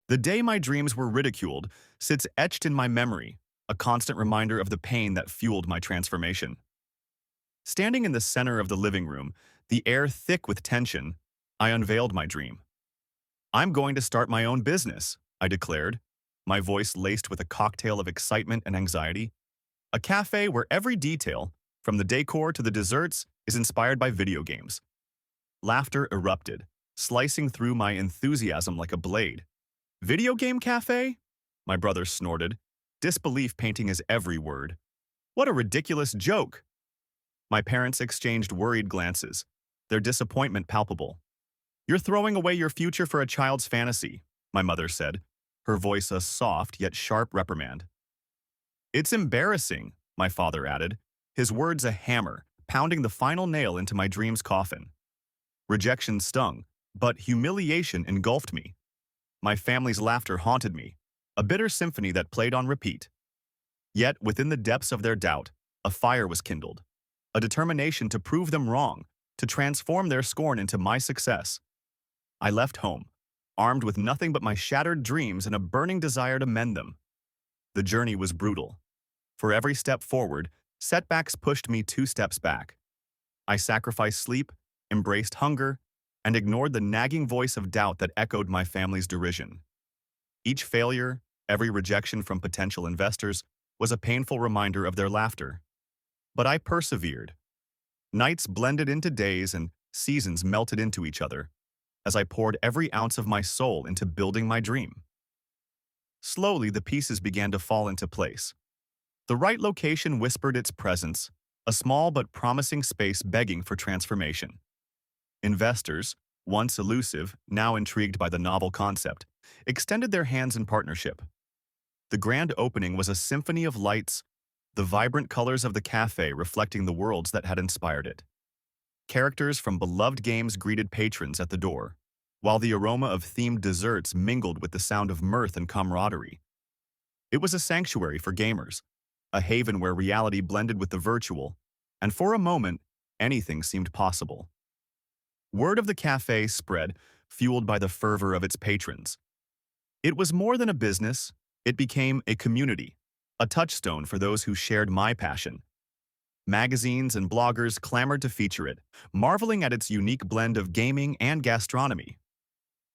The day my dreams were ridiculed sits etched in my memory, a constant reminder of the pain that fueled my transformation. Standing in the center of the living room, the air thick with tension, I unveiled my dream. "I'm going to start my own business," I declared, my voice laced with a cocktail of excitement and anxiety. "A cafe where every detail, from the decor to the desserts, is inspired by video games." Laughter erupted, slicing through my enthusiasm like a blade. "Video game cafe?" My brother snorted, disbelief painting his every word. "What a ridiculous joke!" My parents exchanged worried glances, their disappointment palpable. "You're throwing away your future for a child's fantasy," my mother said, her voice a soft yet sharp reprimand. "It's embarrassing," my father added, his words a hammer, pounding the final nail into my dream's coffin. Rejection stung, but humiliation engulfed me. My family's laughter haunted me, a bitter symphony that played on repeat. Yet, within the depths of their doubt, a fire was kindled, a determination to prove them wrong, to transform their scorn into my success. I left home, armed with nothing but my shattered dreams and a burning desire to mend them. The journey was brutal. For every step forward, setbacks pushed me 2 steps back. I sacrificed sleep, embraced hunger, and ignored the nagging voice of doubt that echoed my family's derision. Each failure, every rejection from potential investors, was a painful reminder of their laughter. But I persevered. Nights blended into days and seasons melted into each other, as I poured every ounce of my soul into building my dream. Slowly, the pieces began to fall into place. The right location whispered its presence, a small but promising space begging for transformation. Investors, once elusive, now intrigued by the novel concept, extended their hands in partnership. The grand opening was a symphony of lights, the vibrant colors of the cafe reflecting the worlds that had inspired it. Characters from beloved games greeted patrons at the door, while the aroma of themed desserts mingled with the sound of mirth and camaraderie. It was a sanctuary for gamers, a haven where reality blended with the virtual, and for a moment, anything seemed possible. Word of the cafe spread, fueled by the fervor of its patrons. It was more than a business, it became a community, a touchstone for those who shared my passion. Magazines and bloggers clamored to feature it, marveling at its unique blend of gaming and gastronomy.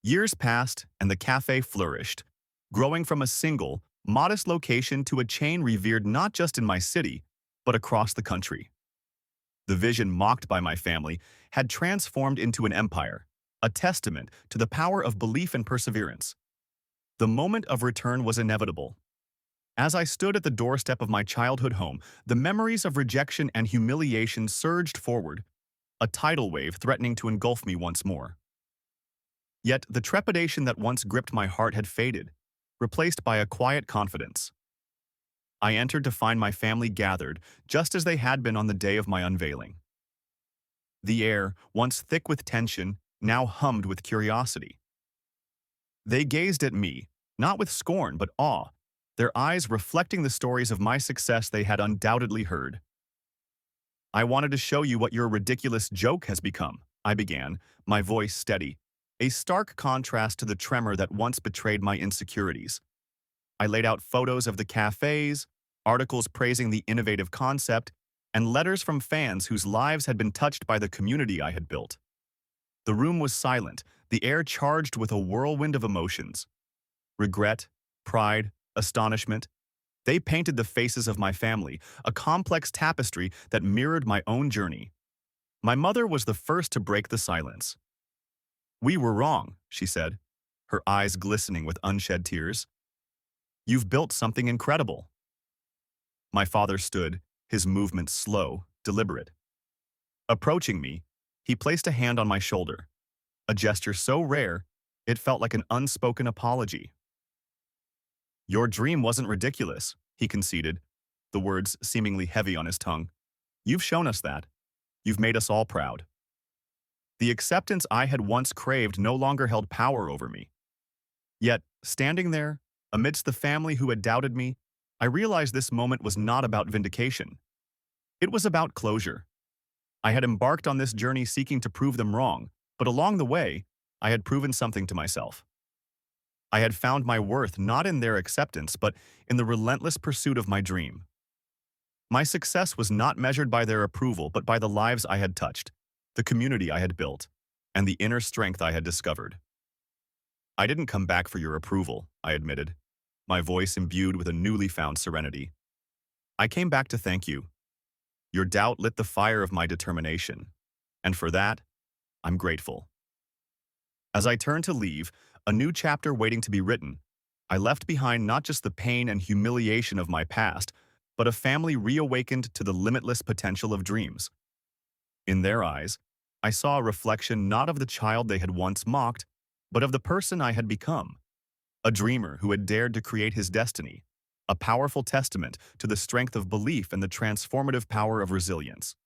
Years passed, and the cafe flourished, growing from a single, modest location to a chain revered not just in my city, but across the country. The vision mocked by my family had transformed into an empire, a testament to the power of belief and perseverance. The moment of return was inevitable. As I stood at the doorstep of my childhood home, the memories of rejection and humiliation surged forward, a tidal wave threatening to engulf me once more. Yet the trepidation that once gripped my heart had faded, replaced by a quiet confidence. I entered to find my family gathered, just as they had been on the day of my unveiling. The air, once thick with tension, now hummed with curiosity. They gazed at me, not with scorn but awe, their eyes reflecting the stories of my success they had undoubtedly heard. "I wanted to show you what your ridiculous joke has become," I began, my voice steady, a stark contrast to the tremor that once betrayed my insecurities. I laid out photos of the cafes, articles praising the innovative concept, and letters from fans whose lives had been touched by the community I had built. The room was silent, the air charged with a whirlwind of emotions. Regret, pride, astonishment. They painted the faces of my family, a complex tapestry that mirrored my own journey. My mother was the first to break the silence. "We were wrong," she said, her eyes glistening with unshed tears. "You've built something incredible." My father stood, his movements slow, deliberate. Approaching me, he placed a hand on my shoulder, a gesture so rare, it felt like an unspoken apology. "Your dream wasn't ridiculous," he conceded, the words seemingly heavy on his tongue. "You've shown us that. You've made us all proud." The acceptance I had once craved no longer held power over me. Yet, standing there, amidst the family who had doubted me, I realized this moment was not about vindication. It was about closure. I had embarked on this journey seeking to prove them wrong, but along the way, I had proven something to myself. I had found my worth not in their acceptance, but in the relentless pursuit of my dream. My success was not measured by their approval, but by the lives I had touched, the community I had built, and the inner strength I had discovered. I didn't come back for your approval, I admitted, my voice imbued with a newly found serenity. I came back to thank you. Your doubt lit the fire of my determination, and for that, I'm grateful. As I turned to leave, a new chapter waiting to be written, I left behind not just the pain and humiliation of my past, but a family reawakened to the limitless potential of dreams. In their eyes, I saw a reflection not of the child they had once mocked, but of the person I had become, a dreamer who had dared to create his destiny, a powerful testament to the strength of belief and the transformative power of resilience.